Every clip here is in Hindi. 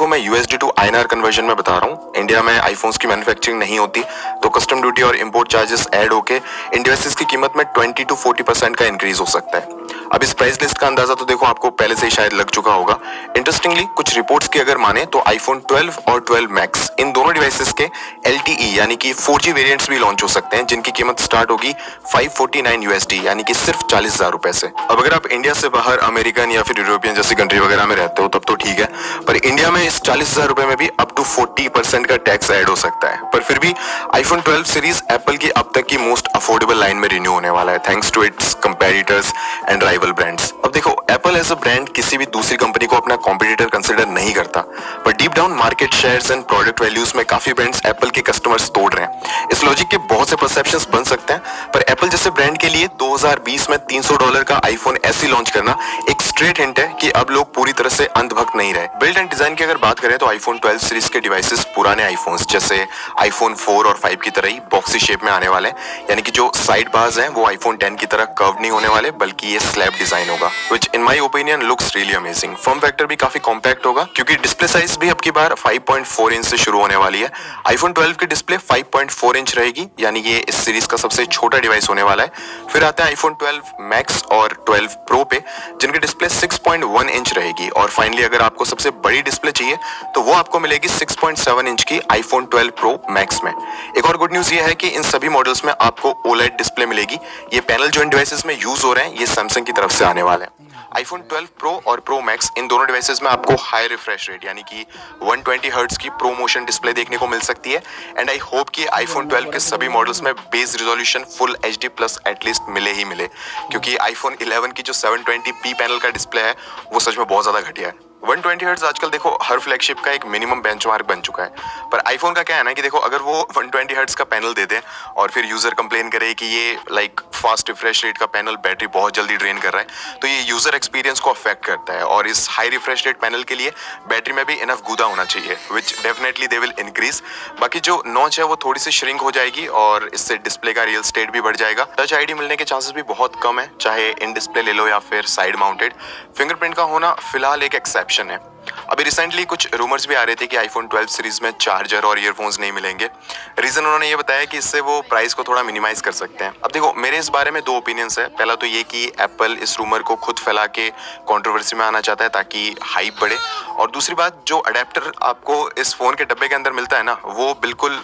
देखो मैं USD टू INR कन्वर्जन में बता रहा हूँ। इंडिया में आईफोन्स की मैन्युफैक्चरिंग नहीं होती तो कस्टम ड्यूटी और इंपोर्ट चार्जेस ऐड होके इन डिवाइसेस की कीमत में 20 to 40% का इंक्रीज हो सकता है। अब इस प्राइस लिस्ट का अंदाजा तो देखो आपको पहले से ही शायद लग चुका होगा। इंटरेस्टिंगली कुछ रिपोर्ट्स की अगर माने तो आईफोन 12 और 12 मैक्स इन दोनों डिवाइसेस के LTE यानी कि 4G वेरिएंट्स भी लॉन्च हो सकते हैं, जिनकी कीमत स्टार्ट होगी 549 USD यानी कि सिर्फ 40,000 रुपए से। अब अगर आप इंडिया से बाहर अमेरिकन या फिर यूरोपियन जैसी कंट्री वगैरह में रहते हो तब तो ठीक है, पर इंडिया में इस 40,000 रुपए में भी अप टू 40% का टैक्स ऐड हो सकता है। पर फिर भी आईफोन 12 सीरीज एप्पल की अब तक की मोस्ट अफोर्डेबल लाइन में रिन्यू होने वाला है, thanks to its competitors and rival brands. अब देखो एप्पल एज अ ब्रांड किसी भी दूसरी कंपनी को अपना कॉम्पिटिटर कंसिडर नहीं करता, पर deep down market shares and product values में काफी ब्रांड्स एप्पल के कस्टमर्स तोड़ रहे हैं। इस लॉजिक के बहुत से परसेप्शंस बन सकते हैं, पर एप्पल जैसे ब्रांड के लिए 2020 में $300 का आईफोन ऐसे लॉन्च करना एक स्ट्रेट हिंट है कि अब लोग पूरी तरह से अंधभक्त नहीं रहे। बिल्ड एंड डिजाइन की अगर बात करें तो आईफोन 12 सीरीज के डिवाइसेस पुराने आईफोन्स जैसे आईफोन 4 और 5 की तरह ही बॉक्सी शेप में आने वाले हैं, यानी कि जो साइड बार्स हैं वो आईफोन 10 की तरह कर्व नहीं होने वाले बल्कि ये स्लैब डिजाइन होगा, which in my opinion looks really amazing. Form factor भी काफी कॉम्पैक्ट होगा क्योंकि डिस्प्ले साइज भी अब की बार 5.4 इंच से शुरू होने वाली है। आईफोन 12 की डिस्प्ले 5.4 इंच रहेगी, यानी ये इस सीरीज का सबसे छोटा डिवाइस होने वाला है। फिर आते हैं आईफोन 12 मैक्स और 12 प्रो पे, जिनकी डिस्प्ले 6.1 इंच रहेगी। और फाइनली अगर आपको सबसे बड़ी डिस्प्ले चाहिए तो वो आपको मिलेगी 6.7 इंच की आईफोन 12 प्रो मैक्स में। एक और गुड न्यूज ये है कि इन सभी मॉडल्स में आपको OLED डिस्प्ले मिलेगी। ये पैनल जो इन डिवाइसेस में यूज हो रहे हैं ये सैमसंग की तरफ से आने वाले हैं। आईफोन 12 प्रो और प्रो मैक्स इन दोनों डिवाइसेस में आपको हाई रिफ्रेश रेट यानी कि 120 हर्ट्ज की प्रो मोशन डिस्प्ले देखने को मिल सकती है। एंड आई होप कि आईफोन 12 के सभी मॉडल्स में base resolution full HD plus at least मिले ही मिले, क्योंकि आईफोन 11 की जो 720p पैनल का डिस्प्ले है वो सच में बहुत ज्यादा घटिया है। 120 हर्ट्ज आजकल देखो हर फ्लैगशिप का एक मिनिमम बेंचमार्क बन चुका है, पर आईफोन का क्या है ना कि देखो अगर वो 120 हर्ट्ज का पैनल दे दे और फिर यूजर कंप्लेन करे कि ये लाइक फास्ट रिफ्रेश रेट का पैनल बैटरी बहुत जल्दी ड्रेन कर रहा है, तो ये यूजर एक्सपीरियंस को अफेक्ट करता है। और इस हाई रिफ्रेश रेट पैनल के लिए बैटरी में भी इनफ गूदा होना चाहिए, विच डेफिनेटली दे विल इंक्रीज। बाकी जो नॉच है वो थोड़ी सी श्रिंक हो जाएगी और इससे डिस्प्ले का रियल स्टेट भी बढ़ जाएगा। टच आईडी मिलने के चांसेस भी बहुत कम है, चाहे इन डिस्प्ले ले लो या फिर साइड माउंटेड। फिंगरप्रिंट का होना फिलहाल एक एक्सेप्शन है। अभी रिसेंटली कुछ रूमर्स भी आ रहे थे कि आईफोन 12 सीरीज में चार्जर और ईयरफोन्स नहीं मिलेंगे। रीजन उन्होंने ये बताया कि इससे वो प्राइस को थोड़ा मिनिमाइज कर सकते हैं। अब देखो मेरे इस बारे में दो ओपिनियंस है। पहला तो ये कि एप्पल इस रूमर को खुद फैला के कंट्रोवर्सी में आना चाहता है ताकि हाइप बढ़े, और दूसरी बात जो अडेप्टर आपको इस फोन के डब्बे के अंदर मिलता है ना वो बिल्कुल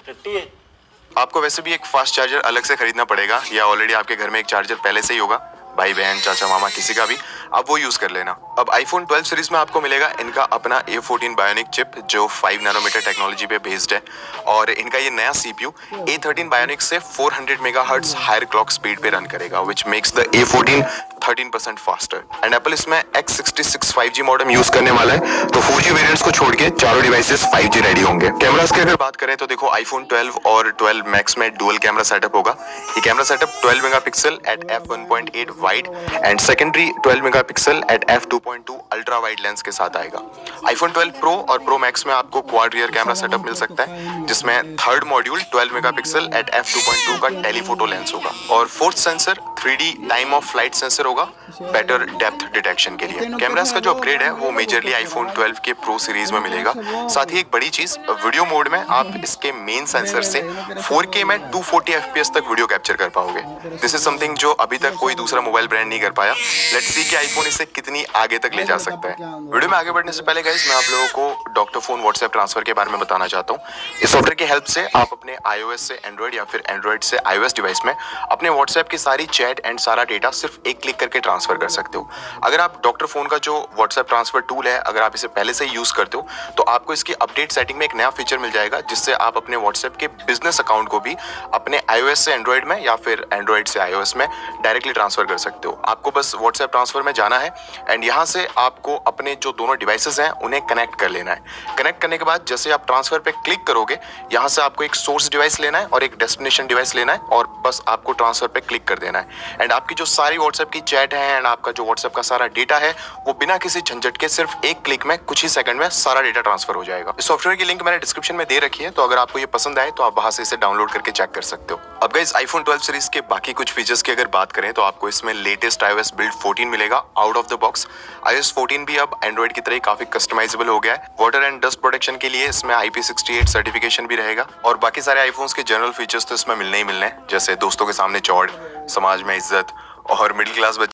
आपको वैसे भी एक फास्ट चार्जर अलग से खरीदना पड़ेगा, या ऑलरेडी आपके घर में एक चार्जर पहले से ही होगा, भाई बहन चाचा मामा किसी का भी, आप वो यूज कर लेना। अब आईफोन 12 सीरीज में आपको मिलेगा इनका अपना A14 बायोनिक चिप जो 5 नैनोमीटर टेक्नोलॉजी पे बेस्ड है, और इनका ये नया CPU A13 बायोनिक से 400 मेगाहर्ट्ज हायर क्लॉक स्पीड पे रन करेगा, which makes the A14 13% faster. And Apple इसमें X66 5G मॉडेम यूज करने वाला है, तो 4G वेरिएंट्स को छोड़ के चारों डिवाइसेस 5G रेडी होंगे। कैमरास की अगर बात करें तो देखो आईफोन 12 और 12 मैक्स में डुअल कैमरा सेटअप होगा। ये camera setup 12 megapixel at f1.8 wide and secondary 12 megapixel at f2.2 ultra wide lens के साथ आएगा। आईफोन 12 प्रो और प्रो मैक्स में आपको क्वाड रियर कैमरा सेटअप मिल सकता है, जिसमें third module 12 megapixel at f2.2 का टेलीफोटो लेंस होगा, और fourth sensor 3D time of flight sensor होगा बेटर डेप्थ डिटेक्शन के लिए। कैमरास का जो अपग्रेड है वो मेजरली आईफोन 12 के प्रो सीरीज में मिलेगा। साथ ही एक बड़ी चीज, वीडियो मोड में आप इसके मेन सेंसर से 4K में 240 FPS तक वीडियो कैप्चर कर पाओगे। दिस इज समथिंग जो अभी तक कोई दूसरा मोबाइल ब्रांड नहीं कर पाया। लेट्स सी कि आईफोन इसे कितनी आगे तक ले जा सकता है। वीडियो में आगे बढ़ने से पहले गाइस मैं आप लोगों को डॉक्टर फोन व्हाट्सएप ट्रांसफर के बारे में बताना चाहता हूँ। इस सॉफ्टवेयर की हेल्प से आप अपने iOS से एंड्रॉइड या फिर एंड्रॉइड से iOS डिवाइस में अपने व्हाट्सएप की सारी चैट एंड सारा डेटा सिर्फ एक क्लिक करके ट्रांसफर कर सकते हो। अगर आप डॉक्टर फोन का जो व्हाट्सएप ट्रांसफर टूल है अगर आप इसे पहले से ही यूज करते हो तो आपको इसकी अपडेट सेटिंग में एक नया फीचर मिल जाएगा, जिससे आप अपने व्हाट्सएप के बिजनेस अकाउंट को भी अपने iOS से एंड्रॉइड में या फिर एंड्रॉइड से iOS में डायरेक्टली ट्रांसफर कर सकते हो। आपको बस व्हाट्सएप ट्रांसफर में जाना है एंड यहाँ से आपको अपने जो दोनों डिवाइसेस हैं उन्हें कनेक्ट कर लेना है। कनेक्ट करने के बाद जैसे आप ट्रांसफर पे क्लिक करोगे यहाँ से आपको एक सोर्स डिवाइस लेना है और एक डेस्टिनेशन डिवाइस लेना है, और बस आपको ट्रांसफर पे क्लिक कर देना है। एंड आपकी जो सारी व्हाट्सएप की चैट है एंड आपका जो व्हाट्सएप का सारा डेटा है वो बिना किसी झंझट के सिर्फ एक क्लिक में कुछ ही सेकंड में सारा डेटा ट्रांसफर हो जाएगा। इस सॉफ्टवेयर की लिंक मैंने डिस्क्रिप्शन में दे रखी है, तो अगर आपको ये पसंद आए तो आप वहां से इसे डाउनलोड करके चेक कर सकते हो। अब गाइस आईफोन 12 सीरीज के बाकी कुछ फीचर्स की अगर बात करें तो आपको इसमें लेटेस्ट iOS बिल्ड 14 मिलेगा out of the box. iOS 14 भी अब एंड्रॉइड की तरह काफी कस्टमाइजेबल हो गया है। वाटर एंड डस्ट प्रोटेक्शन के लिए इसमें IP68 सर्टिफिकेशन भी रहेगा और बाकी सारे आईफोन्स के जनरल फीचर्स तो इसमें मिलने ही मिलने हैं, जैसे दोस्तों के सामने चौड़, समाज में इज्जत और मिडिल क्लास